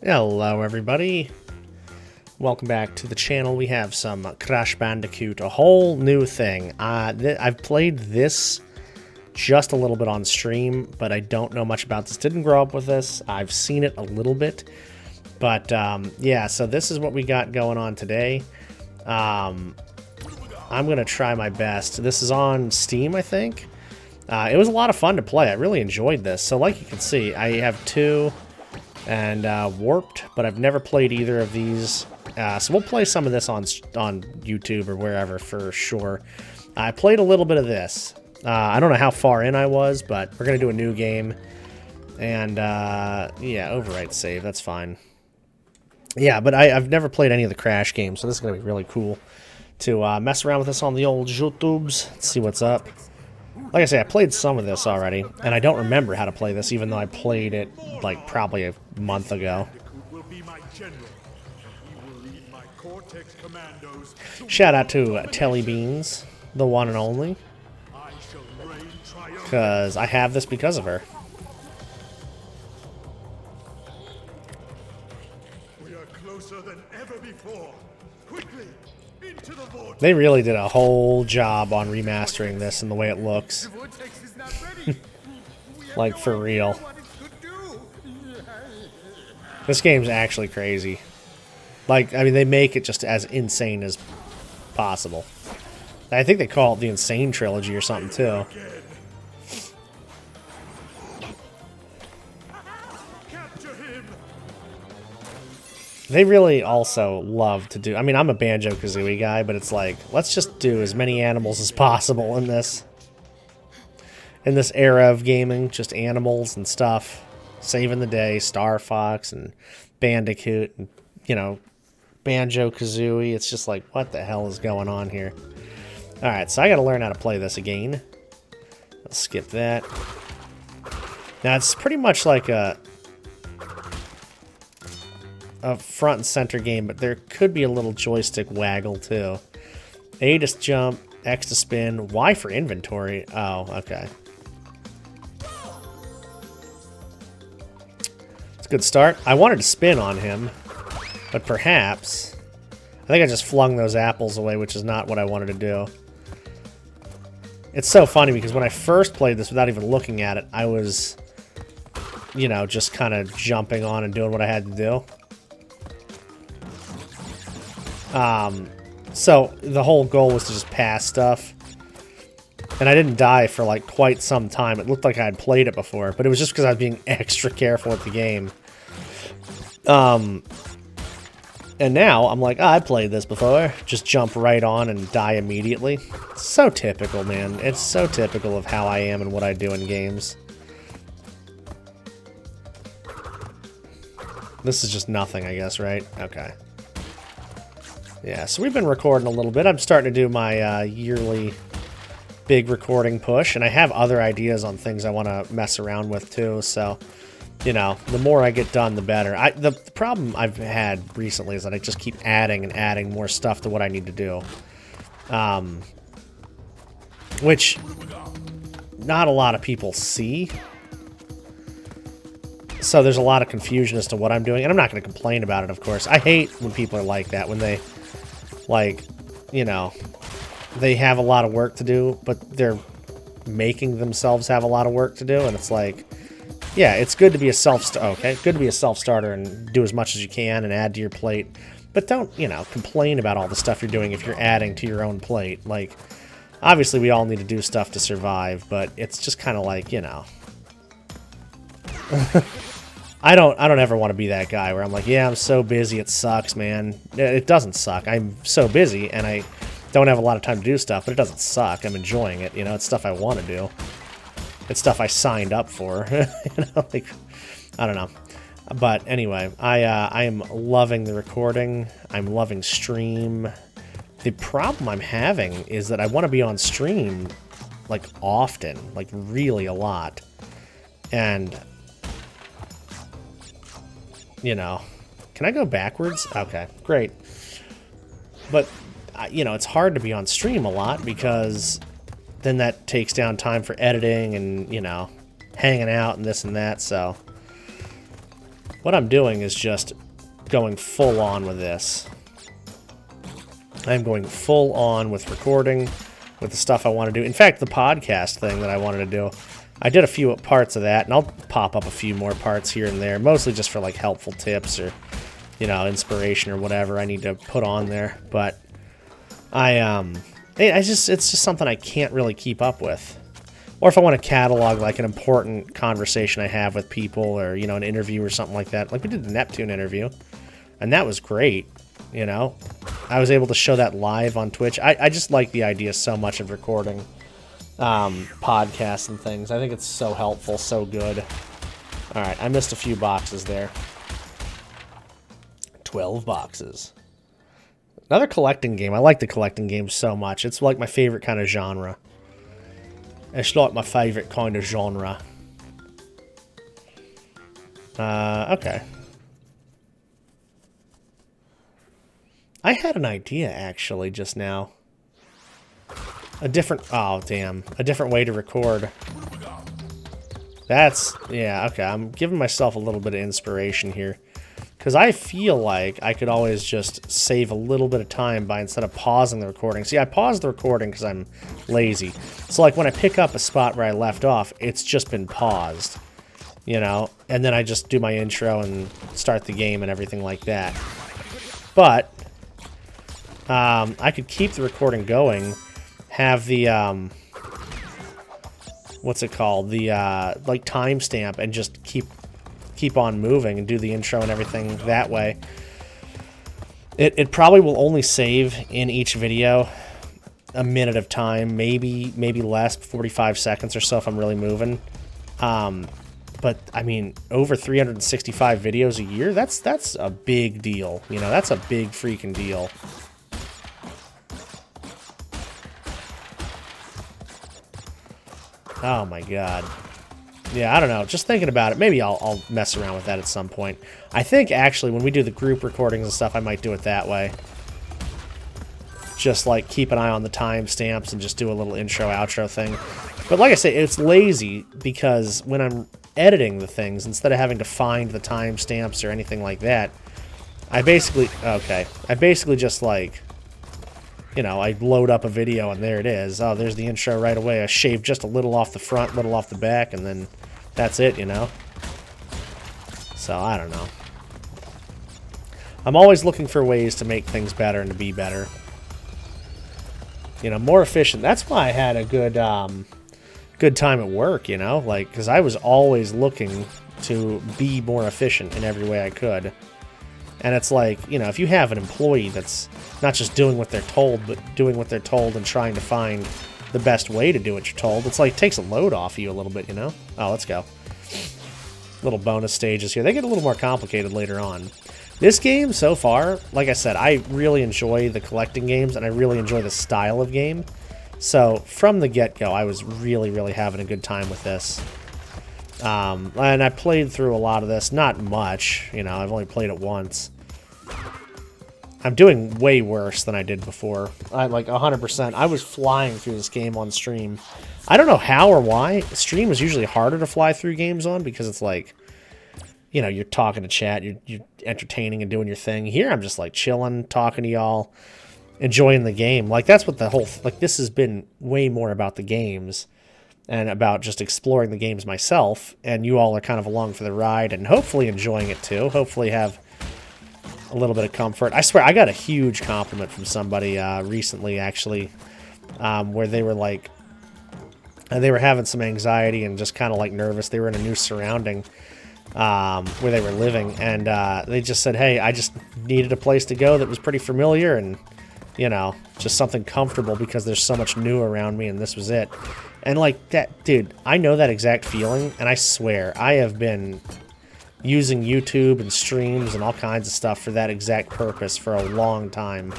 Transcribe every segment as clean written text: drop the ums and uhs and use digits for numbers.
Hello everybody, welcome back to the channel. We have some Crash Bandicoot, a whole new thing. I've played this just a little bit on stream, but I don't know much about this. Didn't grow up with this. I've seen it a little bit, but yeah, so this is what we got going on today. I'm gonna try my best. This is on Steam, I think. It was a lot of fun to play. I really enjoyed this. So like you can see, I have two and Warped, but I've never played either of these. So we'll play some of this on YouTube or wherever for sure. I played a little bit of this. I don't know how far in I was, but we're going to do a new game. And yeah, overwrite save, that's fine. Yeah, but I've never played any of the Crash games, so this is going to be really cool to mess around with this on the old YouTubes. Let's see what's up. Like I say, I played some of this already, and I don't remember how to play this, even though I played it, like, probably a month ago. Shout out to Telly Beans, the one and only, because I have this because of her. We are closer than ever before. Quickly, into the vortex. They really did a whole job on remastering this and the way it looks. The vortex is not ready. Like, for real. What it could do. This game's actually crazy. Like, I mean, they make it just as insane as possible. I think they call it the N-sane Trilogy or something, too. Capture him. They really also love to do... I mean, I'm a Banjo-Kazooie guy, but it's like, let's just do as many animals as possible in this. In this era of gaming, just animals and stuff. Saving the day, Star Fox and Bandicoot and, you know, Banjo-Kazooie. It's just like, what the hell is going on here? Alright, so I gotta learn how to play this again. I'll skip that. Now, it's pretty much like a front and center game, but there could be a little joystick waggle, too. A to jump, X to spin, Y for inventory. Oh, okay. It's a good start. I wanted to spin on him, but perhaps... I think I just flung those apples away, which is not what I wanted to do. It's so funny because when I first played this without even looking at it, I was, you know, just kind of jumping on and doing what I had to do. So the whole goal was to just pass stuff. And I didn't die for like quite some time. It looked like I had played it before, but it was just because I was being extra careful with the game. And now I'm like, oh, I played this before. Just jump right on and die immediately. It's so typical, man. It's so typical of how I am and what I do in games. This is just nothing, I guess, right? Okay. Yeah, so we've been recording a little bit. I'm starting to do my yearly big recording push, and I have other ideas on things I want to mess around with, too, so... You know, the more I get done, the better. The problem I've had recently is that I just keep adding and adding more stuff to what I need to do. Which not a lot of people see. So there's a lot of confusion as to what I'm doing. And I'm not going to complain about it, of course. I hate when people are like that. When they, like, you know, they have a lot of work to do, but they're making themselves have a lot of work to do. And it's like... Yeah, it's good to be a good to be a self-starter and do as much as you can and add to your plate. But don't, you know, complain about all the stuff you're doing if you're adding to your own plate. Like, obviously we all need to do stuff to survive, but it's just kind of like, you know. I don't ever want to be that guy where I'm like, yeah, I'm so busy, it sucks, man. It doesn't suck. I'm so busy and I don't have a lot of time to do stuff, but it doesn't suck. I'm enjoying it, you know, it's stuff I want to do. It's stuff I signed up for, you know, like, I don't know. But anyway, I am loving the recording. I'm loving stream. The problem I'm having is that I want to be on stream, like, often, like, really a lot. And, you know, can I go backwards? Okay, great. But, you know, it's hard to be on stream a lot because... then that takes down time for editing and, you know, hanging out and this and that, so what I'm doing is just going full on with this. I'm going full on with recording, with the stuff I want to do. In fact, the podcast thing that I wanted to do, I did a few parts of that, and I'll pop up a few more parts here and there, mostly just for like helpful tips or, you know, inspiration or whatever I need to put on there. But it's just something I can't really keep up with. Or if I want to catalog like an important conversation I have with people, or, you know, an interview or something like that. Like we did the Neptune interview, and that was great. You know, I was able to show that live on Twitch. I just like the idea so much of recording podcasts and things. I think it's so helpful, so good. All right, I missed a few boxes there. 12 boxes. Another collecting game. I like the collecting games so much. It's like my favorite kind of genre. It's like my favorite kind of genre. Okay. I had an idea, actually, just now. A different... Oh, damn. A different way to record. That's... Yeah, okay. I'm giving myself a little bit of inspiration here. Because I feel like I could always just save a little bit of time by, instead of pausing the recording. See, I paused the recording because I'm lazy. So, like, when I pick up a spot where I left off, it's just been paused. You know? And then I just do my intro and start the game and everything like that. But... I could keep the recording going, have the, what's it called? The, like, timestamp, and just keep on moving and do the intro and everything that way. It probably will only save in each video a minute of time, maybe less, 45 seconds or so if I'm really moving. But, I mean, over 365 videos a year, that's a big deal. You know, that's a big freaking deal. Oh my god. Yeah, I don't know. Just thinking about it. Maybe I'll mess around with that at some point. I think, actually, when we do the group recordings and stuff, I might do it that way. Just, like, keep an eye on the timestamps and just do a little intro-outro thing. But like I say, it's lazy because when I'm editing the things, instead of having to find the timestamps or anything like that, I basically... Okay. I basically just, like... You know, I load up a video and there it is. Oh, there's the intro right away. I shave just a little off the front, little off the back, and then that's it, you know? So, I don't know. I'm always looking for ways to make things better and to be better. You know, more efficient. That's why I had a good time at work, you know? Like, because I was always looking to be more efficient in every way I could. And it's like, you know, if you have an employee that's not just doing what they're told, but doing what they're told and trying to find the best way to do what you're told, it's like, it takes a load off of you a little bit, you know? Oh, let's go. Little bonus stages here. They get a little more complicated later on. This game, so far, like I said, I really enjoy the collecting games, and I really enjoy the style of game. So, from the get-go, I was really, really having a good time with this. And I played through a lot of this. Not much, you know, I've only played it once. I'm doing way worse than I did before. Like, 100%. I was flying through this game on stream. I don't know how or why. Stream is usually harder to fly through games on because it's like, you know, you're talking to chat, you're entertaining and doing your thing. Here, I'm just, like, chilling, talking to y'all, enjoying the game. Like, that's what the whole... Like, this has been way more about the games and about just exploring the games myself, and you all are kind of along for the ride and hopefully enjoying it too. Hopefully have a little bit of comfort. I swear, I got a huge compliment from somebody recently, actually, where they were like, they were having some anxiety and just kind of like nervous. They were in a new surrounding where they were living, and they just said, hey, I just needed a place to go that was pretty familiar and, you know, just something comfortable because there's so much new around me, and this was it. And, like, that, dude, I know that exact feeling, and I swear, I have been using YouTube and streams and all kinds of stuff for that exact purpose for a long time.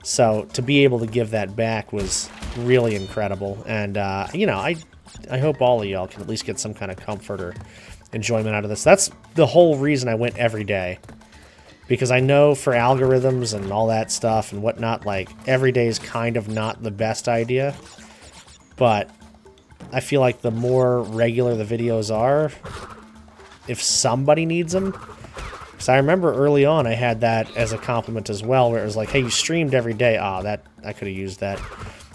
So, to be able to give that back was really incredible. And, you know, I hope all of y'all can at least get some kind of comfort or enjoyment out of this. That's the whole reason I went every day. Because I know for algorithms and all that stuff and whatnot, like, every day is kind of not the best idea. But I feel like the more regular the videos are, if somebody needs them, Because I remember early on I had that as a compliment as well, where it was like, hey, you streamed every day. Ah, that I could have used that.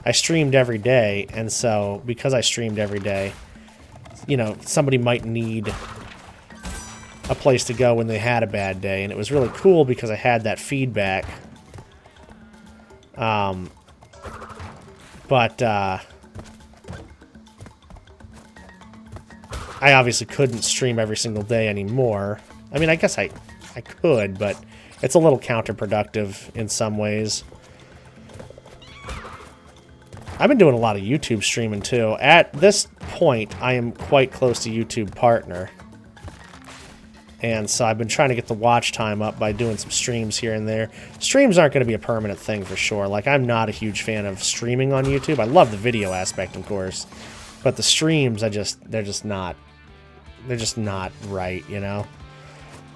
I streamed every day, and so because I streamed every day, you know, somebody might need a place to go when they had a bad day, and it was really cool because I had that feedback. But I obviously couldn't stream every single day anymore. I mean, I guess I could, but it's a little counterproductive in some ways. I've been doing a lot of YouTube streaming too. At this point, I am quite close to YouTube Partner. And so I've been trying to get the watch time up by doing some streams here and there. Streams aren't going to be a permanent thing for sure. Like, I'm not a huge fan of streaming on YouTube. I love the video aspect, of course. But the streams, they're just not right, you know?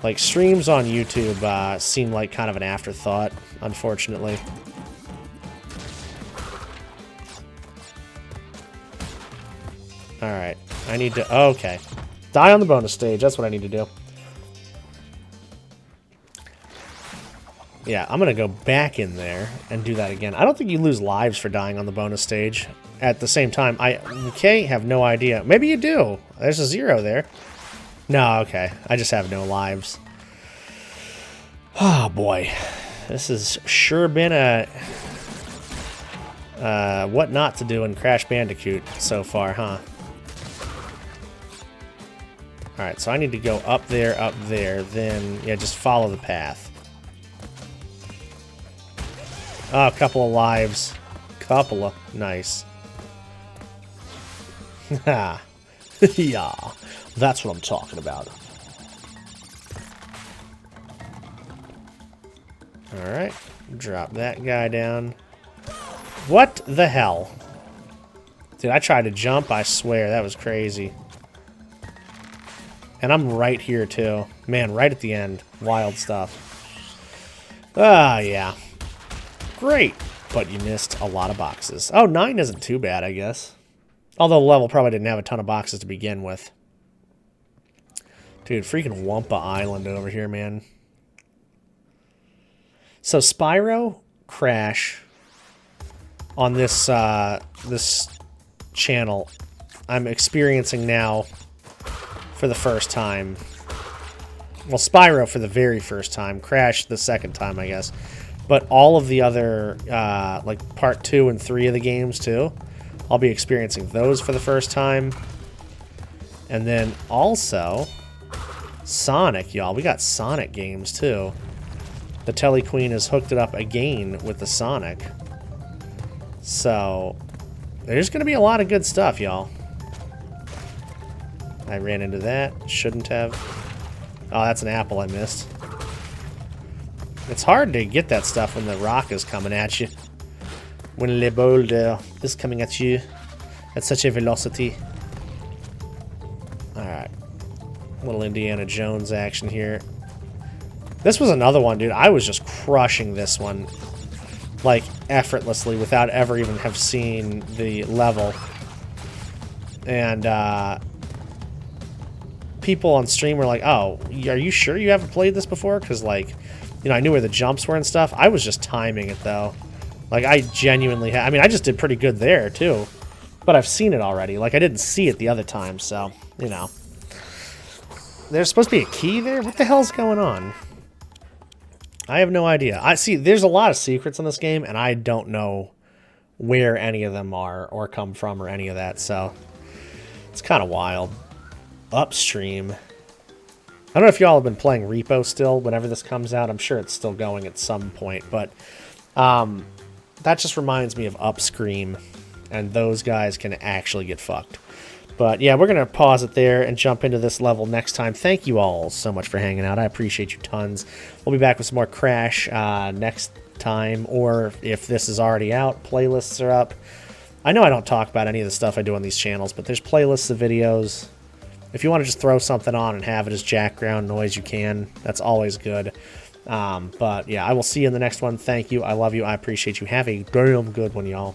Like, streams on YouTube seem like kind of an afterthought, unfortunately. Alright, I need to... Oh, okay. Die on the bonus stage, that's what I need to do. Yeah, I'm going to go back in there and do that again. I don't think you lose lives for dying on the bonus stage. At the same time, okay, have no idea. Maybe you do. There's a 0 there. No, okay. I just have no lives. Oh, boy. This has sure been a... what not to do in Crash Bandicoot so far, huh? Alright, so I need to go up there, then, yeah, just follow the path. Oh, a couple of lives. Couple of... Nice. Ha. Yeah, that's what I'm talking about. Alright, drop that guy down. What the hell? Dude, I tried to jump, I swear, that was crazy. And I'm right here, too. Man, right at the end. Wild stuff. Ah, yeah. Great, but you missed a lot of boxes. Oh, 9 isn't too bad, I guess. Although the level probably didn't have a ton of boxes to begin with. Dude, freaking Wumpa Island over here, man. So Spyro, Crash, on this this channel, I'm experiencing now for the first time. Well, Spyro for the very first time. Crash the second time, I guess. But all of the other, like, part 2 and 3 of the games, too. I'll be experiencing those for the first time. And then also, Sonic, y'all. We got Sonic games, too. The Telly Queen has hooked it up again with the Sonic. So, there's going to be a lot of good stuff, y'all. I ran into that. Shouldn't have. Oh, that's an apple I missed. It's hard to get that stuff when the rock is coming at you. When Le Boulder is coming at you at such a velocity. Alright. Little Indiana Jones action here. This was another one, dude. I was just crushing this one. Like, effortlessly without ever even have seen the level. And, people on stream were like, oh, are you sure you haven't played this before? Because, like... You know, I knew where the jumps were and stuff. I was just timing it, though. Like, I genuinely... I mean, I just did pretty good there, too. But I've seen it already. Like, I didn't see it the other time, so, you know. There's supposed to be a key there? What the hell's going on? I have no idea. I see, there's a lot of secrets in this game, and I don't know where any of them are or come from or any of that, so... It's kind of wild. Upstream... I don't know if y'all have been playing Repo still, whenever this comes out. I'm sure it's still going at some point, but that just reminds me of Upstream, and those guys can actually get fucked. But yeah, we're going to pause it there and jump into this level next time. Thank you all so much for hanging out. I appreciate you tons. We'll be back with some more Crash next time, or if this is already out, playlists are up. I know I don't talk about any of the stuff I do on these channels, but there's playlists of videos. If you want to just throw something on and have it as background noise, you can. That's always good. But yeah, I will see you in the next one. Thank you. I love you. I appreciate you. Have a damn good one, y'all.